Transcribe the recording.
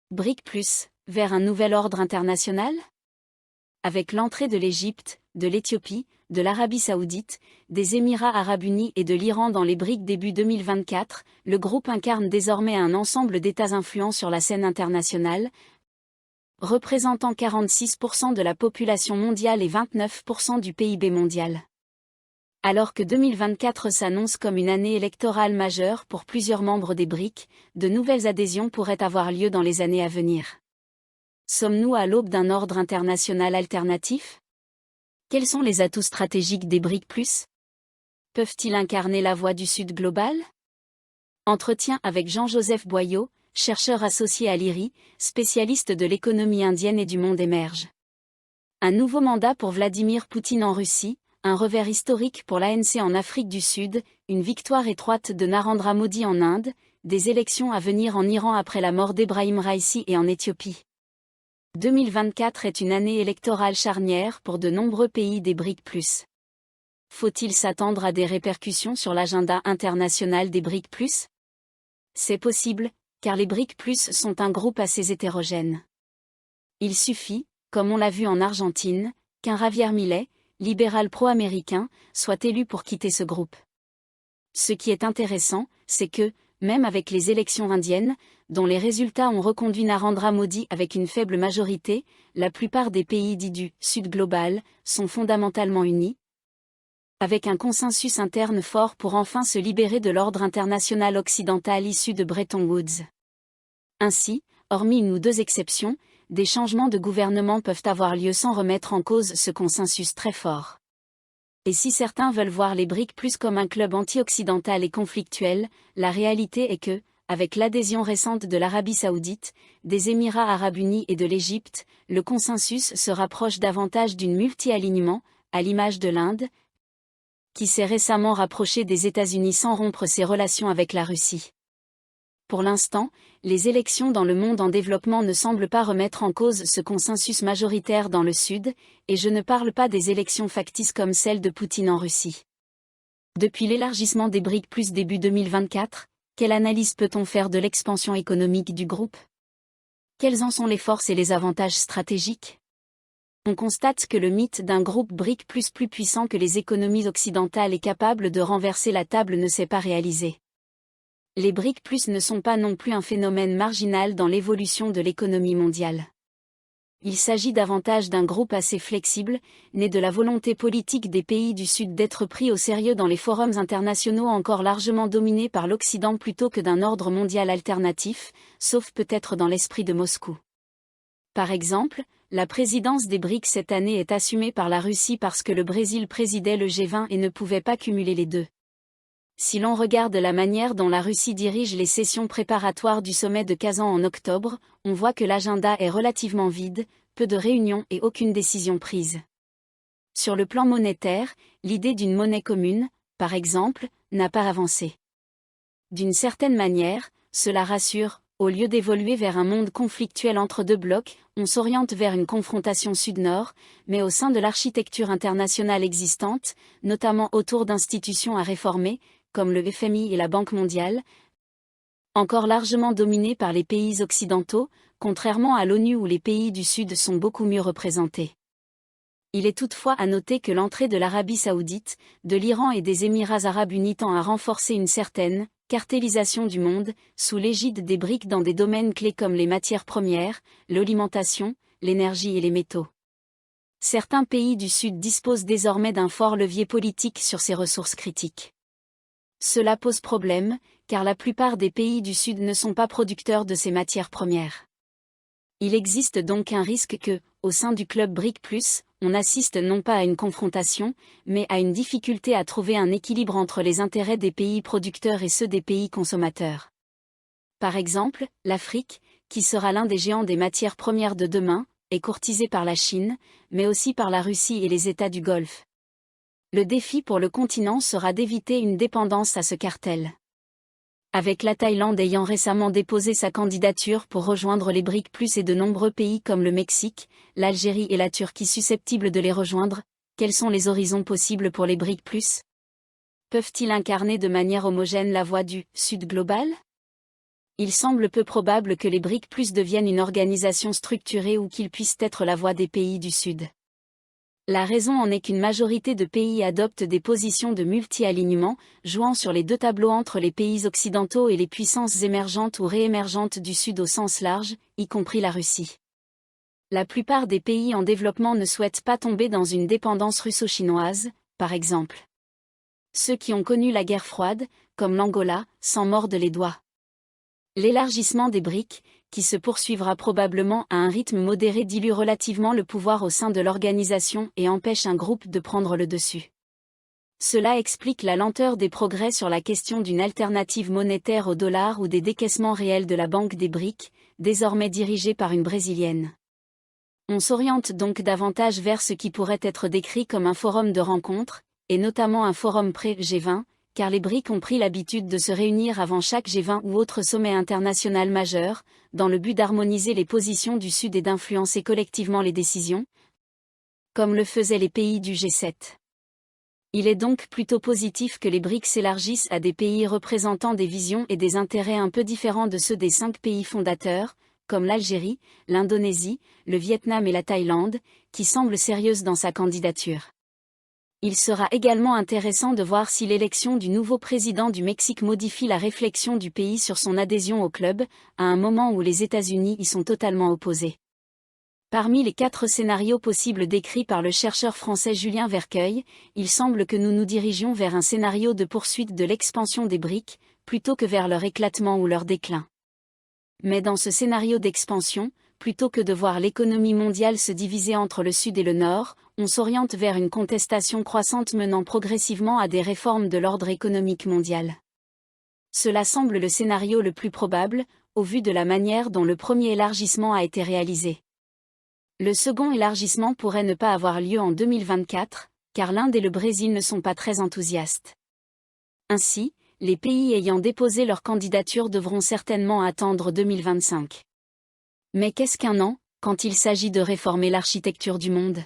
BRIC+, vers un nouvel ordre international? Avec l'entrée de l'Égypte, de l'Éthiopie, de l'Arabie Saoudite, des Émirats Arabes Unis et de l'Iran dans les BRIC début 2024, le groupe incarne désormais un ensemble d'États influents sur la scène internationale, représentant 46% de la population mondiale et 29% du PIB mondial. Alors que 2024 s'annonce comme une année électorale majeure pour plusieurs membres des BRIC, de nouvelles adhésions pourraient avoir lieu dans les années à venir. Sommes-nous à l'aube d'un ordre international alternatif? Quels sont les atouts stratégiques des BRIC+? Peuvent-ils incarner la voie du Sud global? Entretien avec Jean-Joseph Boyau, chercheur associé à l'IRI, spécialiste de l'économie indienne et du monde émerge. Un nouveau mandat pour Vladimir Poutine en Russie, un revers historique pour l'ANC en Afrique du Sud, une victoire étroite de Narendra Modi en Inde, des élections à venir en Iran après la mort d'Ebrahim Raïssi et en Éthiopie. 2024 est une année électorale charnière pour de nombreux pays des BRIC+. Faut-il s'attendre à des répercussions sur l'agenda international des BRIC+? C'est possible, car les BRIC+, sont un groupe assez hétérogène. Il suffit, comme on l'a vu en Argentine, qu'un Javier Milei, libéral pro-américain, soit élu pour quitter ce groupe. Ce qui est intéressant, c'est que, même avec les élections indiennes, dont les résultats ont reconduit Narendra Modi avec une faible majorité, la plupart des pays dits du « Sud global » sont fondamentalement unis, avec un consensus interne fort pour enfin se libérer de l'ordre international occidental issu de Bretton Woods. Ainsi, hormis une ou deux exceptions, des changements de gouvernement peuvent avoir lieu sans remettre en cause ce consensus très fort. Et si certains veulent voir les BRIC+ comme un club anti-occidental et conflictuel, la réalité est que, avec l'adhésion récente de l'Arabie Saoudite, des Émirats Arabes Unis et de l'Égypte, le consensus se rapproche davantage d'une multi-alignement, à l'image de l'Inde, qui s'est récemment rapprochée des États-Unis sans rompre ses relations avec la Russie. Pour l'instant, les élections dans le monde en développement ne semblent pas remettre en cause ce consensus majoritaire dans le Sud, et je ne parle pas des élections factices comme celle de Poutine en Russie. Depuis l'élargissement des BRIC+ début 2024, quelle analyse peut-on faire de l'expansion économique du groupe? Quelles en sont les forces et les avantages stratégiques? On constate que le mythe d'un groupe BRIC+ plus puissant que les économies occidentales et capable de renverser la table ne s'est pas réalisé. Les BRIC+ ne sont pas non plus un phénomène marginal dans l'évolution de l'économie mondiale. Il s'agit davantage d'un groupe assez flexible, né de la volonté politique des pays du Sud d'être pris au sérieux dans les forums internationaux encore largement dominés par l'Occident plutôt que d'un ordre mondial alternatif, sauf peut-être dans l'esprit de Moscou. Par exemple, la présidence des BRIC cette année est assumée par la Russie parce que le Brésil présidait le G20 et ne pouvait pas cumuler les deux. Si l'on regarde la manière dont la Russie dirige les sessions préparatoires du sommet de Kazan en octobre, on voit que l'agenda est relativement vide, peu de réunions et aucune décision prise. Sur le plan monétaire, l'idée d'une monnaie commune, par exemple, n'a pas avancé. D'une certaine manière, cela rassure, au lieu d'évoluer vers un monde conflictuel entre deux blocs, on s'oriente vers une confrontation sud-nord, mais au sein de l'architecture internationale existante, notamment autour d'institutions à réformer, comme le FMI et la Banque mondiale, encore largement dominés par les pays occidentaux, contrairement à l'ONU où les pays du Sud sont beaucoup mieux représentés. Il est toutefois à noter que l'entrée de l'Arabie Saoudite, de l'Iran et des Émirats Arabes Unis tend à renforcer une certaine cartélisation du monde, sous l'égide des BRIC dans des domaines clés comme les matières premières, l'alimentation, l'énergie et les métaux. Certains pays du Sud disposent désormais d'un fort levier politique sur ces ressources critiques. Cela pose problème, car la plupart des pays du Sud ne sont pas producteurs de ces matières premières. Il existe donc un risque que, au sein du club BRIC+, on assiste non pas à une confrontation, mais à une difficulté à trouver un équilibre entre les intérêts des pays producteurs et ceux des pays consommateurs. Par exemple, l'Afrique, qui sera l'un des géants des matières premières de demain, est courtisée par la Chine, mais aussi par la Russie et les États du Golfe. Le défi pour le continent sera d'éviter une dépendance à ce cartel. Avec la Thaïlande ayant récemment déposé sa candidature pour rejoindre les BRIC+, et de nombreux pays comme le Mexique, l'Algérie et la Turquie susceptibles de les rejoindre, quels sont les horizons possibles pour les BRIC+? Peuvent-ils incarner de manière homogène la voie du « Sud global » Il semble peu probable que les BRIC+ deviennent une organisation structurée ou qu'ils puissent être la voix des pays du Sud. La raison en est qu'une majorité de pays adoptent des positions de multi-alignement, jouant sur les deux tableaux entre les pays occidentaux et les puissances émergentes ou réémergentes du Sud au sens large, y compris la Russie. La plupart des pays en développement ne souhaitent pas tomber dans une dépendance russo-chinoise, par exemple. Ceux qui ont connu la guerre froide, comme l'Angola, s'en mordent les doigts. L'élargissement des BRIC, qui se poursuivra probablement à un rythme modéré, dilue relativement le pouvoir au sein de l'organisation et empêche un groupe de prendre le dessus. Cela explique la lenteur des progrès sur la question d'une alternative monétaire au dollar ou des décaissements réels de la Banque des BRIC, désormais dirigée par une Brésilienne. On s'oriente donc davantage vers ce qui pourrait être décrit comme un forum de rencontre, et notamment un forum pré-G20, car les BRIC ont pris l'habitude de se réunir avant chaque G20 ou autre sommet international majeur, dans le but d'harmoniser les positions du Sud et d'influencer collectivement les décisions, comme le faisaient les pays du G7. Il est donc plutôt positif que les BRIC s'élargissent à des pays représentant des visions et des intérêts un peu différents de ceux des 5 pays fondateurs, comme l'Algérie, l'Indonésie, le Vietnam et la Thaïlande, qui semblent sérieuses dans sa candidature. Il sera également intéressant de voir si l'élection du nouveau président du Mexique modifie la réflexion du pays sur son adhésion au club, à un moment où les États-Unis y sont totalement opposés. Parmi les 4 scénarios possibles décrits par le chercheur français Julien Vercueil, il semble que nous nous dirigions vers un scénario de poursuite de l'expansion des BRIC, plutôt que vers leur éclatement ou leur déclin. Mais dans ce scénario d'expansion, plutôt que de voir l'économie mondiale se diviser entre le Sud et le Nord, on s'oriente vers une contestation croissante menant progressivement à des réformes de l'ordre économique mondial. Cela semble le scénario le plus probable, au vu de la manière dont le premier élargissement a été réalisé. Le second élargissement pourrait ne pas avoir lieu en 2024, car l'Inde et le Brésil ne sont pas très enthousiastes. Ainsi, les pays ayant déposé leur candidature devront certainement attendre 2025. Mais qu'est-ce qu'un an, quand il s'agit de réformer l'architecture du monde ?